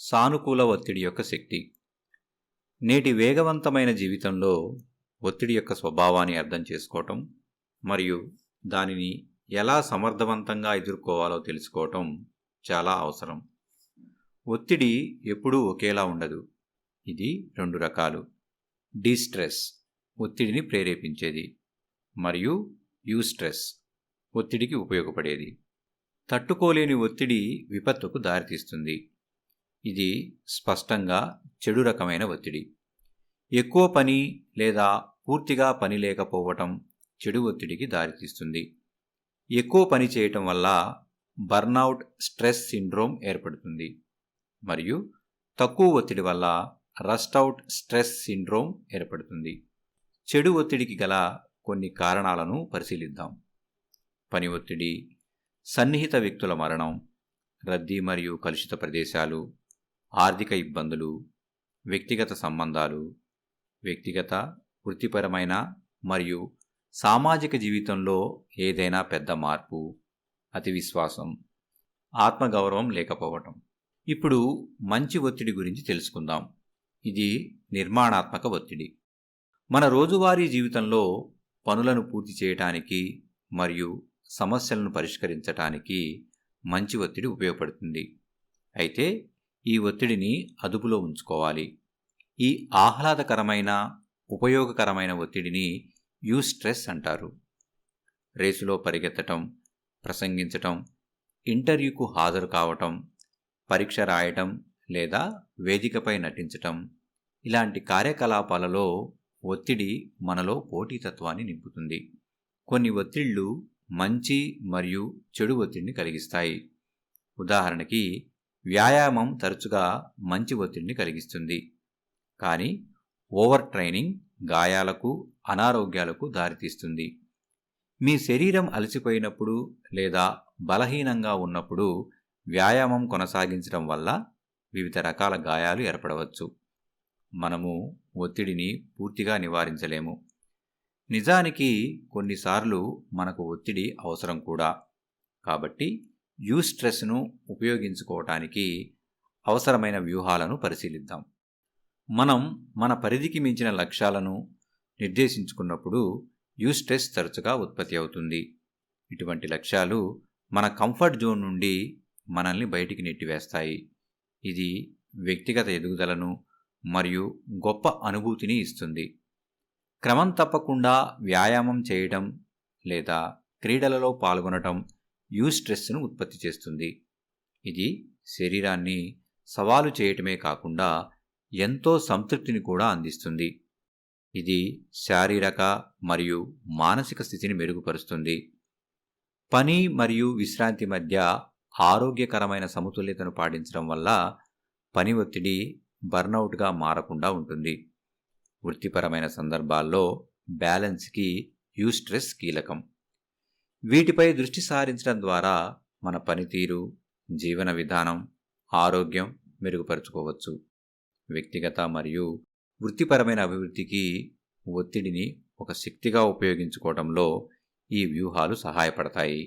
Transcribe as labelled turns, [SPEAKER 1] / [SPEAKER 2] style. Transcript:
[SPEAKER 1] సానుకూల ఒత్తిడి యొక్క శక్తి. నేటి వేగవంతమైన జీవితంలో ఒత్తిడి యొక్క స్వభావాన్ని అర్థం చేసుకోవటం మరియు దానిని ఎలా సమర్థవంతంగా ఎదుర్కోవాలో తెలుసుకోవటం చాలా అవసరం. ఒత్తిడి ఎప్పుడూ ఒకేలా ఉండదు. ఇది రెండు రకాలు: డిస్ట్రెస్, ఒత్తిడిని ప్రేరేపించేది, మరియు యూస్ట్రెస్, ఒత్తిడికి ఉపయోగపడేది. తట్టుకోలేని ఒత్తిడి విపత్తుకు దారితీస్తుంది. ఇది స్పష్టంగా చెడు రకమైన ఒత్తిడి. ఎక్కువ పని లేదా పూర్తిగా పని లేకపోవటం చెడు ఒత్తిడికి దారితీస్తుంది. ఎక్కువ పని చేయటం వల్ల బర్నౌట్ స్ట్రెస్ సిండ్రోమ్ ఏర్పడుతుంది, మరియు తక్కువ ఒత్తిడి వల్ల రస్ట్అవుట్ స్ట్రెస్ సిండ్రోమ్ ఏర్పడుతుంది. చెడు ఒత్తిడికి గల కొన్ని కారణాలను పరిశీలిద్దాం. పని ఒత్తిడి, సన్నిహిత వ్యక్తుల మరణం, రద్దీ మరియు కలుషిత ప్రదేశాలు, ఆర్థిక ఇబ్బందులు, వ్యక్తిగత సంబంధాలు, వ్యక్తిగత, వృత్తిపరమైన మరియు సామాజిక జీవితంలో ఏదైనా పెద్ద మార్పు, అతి విశ్వాసం, ఆత్మగౌరవం లేకపోవటం. ఇప్పుడు మంచి ఒత్తిడి గురించి తెలుసుకుందాం. ఇది నిర్మాణాత్మక ఒత్తిడి. మన రోజువారీ జీవితంలో పనులను పూర్తి చేయటానికి మరియు సమస్యలను పరిష్కరించటానికి మంచి ఒత్తిడి ఉపయోగపడుతుంది. అయితే ఈ ఒత్తిడిని అదుపులో ఉంచుకోవాలి. ఈ ఆహ్లాదకరమైన, ఉపయోగకరమైన ఒత్తిడిని యూస్ట్రెస్ అంటారు. రేసులో పరిగెత్తటం, ప్రసంగించటం, ఇంటర్వ్యూకు హాజరు కావటం, పరీక్ష రాయటం లేదా వేదికపై నటించటం ఇలాంటి కార్యకలాపాలలో ఒత్తిడి మనలో పోటీతత్వాన్ని నింపుతుంది. కొన్ని ఒత్తిళ్లు మంచి మరియు చెడు ఒత్తిడిని కలిగిస్తాయి. ఉదాహరణకి, వ్యాయామం తరచుగా మంచి ఒత్తిడిని కలిగిస్తుంది, కానీ ఓవర్ ట్రైనింగ్ గాయాలకు, అనారోగ్యాలకు దారితీస్తుంది. మీ శరీరం అలసిపోయినప్పుడు లేదా బలహీనంగా ఉన్నప్పుడు వ్యాయామం కొనసాగించడం వల్ల వివిధ రకాల గాయాలు ఏర్పడవచ్చు. మనము ఒత్తిడిని పూర్తిగా నివారించలేము. నిజానికి కొన్నిసార్లు మనకు ఒత్తిడి అవసరం కూడా. కాబట్టి యూస్ట్రెస్ను ఉపయోగించుకోవటానికి అవసరమైన వ్యూహాలను పరిశీలిద్దాం. మనం మన పరిధికి మించిన లక్ష్యాలను నిర్దేశించుకున్నప్పుడు యూస్ట్రెస్ తరచుగా ఉత్పత్తి అవుతుంది. ఇటువంటి లక్ష్యాలు మన కంఫర్ట్ జోన్ నుండి మనల్ని బయటికి నెట్టివేస్తాయి. ఇది వ్యక్తిగత ఎదుగుదలను మరియు గొప్ప అనుభూతిని ఇస్తుంది. క్రమం తప్పకుండా వ్యాయామం చేయడం లేదా క్రీడలలో పాల్గొనటం యూస్ట్రెస్ను ఉత్పత్తి చేస్తుంది. ఇది శరీరాన్ని సవాలు చేయటమే కాకుండా ఎంతో సంతృప్తిని కూడా అందిస్తుంది. ఇది శారీరక మరియు మానసిక స్థితిని మెరుగుపరుస్తుంది. పని మరియు విశ్రాంతి మధ్య ఆరోగ్యకరమైన సమతుల్యతను పాటించడం వల్ల పని ఒత్తిడి బర్నౌట్గా మారకుండా ఉంటుంది. వృత్తిపరమైన సందర్భాల్లో బ్యాలెన్స్కి యూస్ట్రెస్ కీలకం. వీటిపై దృష్టి సారించడం ద్వారా మన పనితీరు, జీవన విధానం, ఆరోగ్యం మెరుగుపరుచుకోవచ్చు. వ్యక్తిగత మరియు వృత్తిపరమైన అభివృద్ధికి ఒత్తిడిని ఒక శక్తిగా ఉపయోగించుకోవడంలో ఈ వ్యూహాలు సహాయపడతాయి.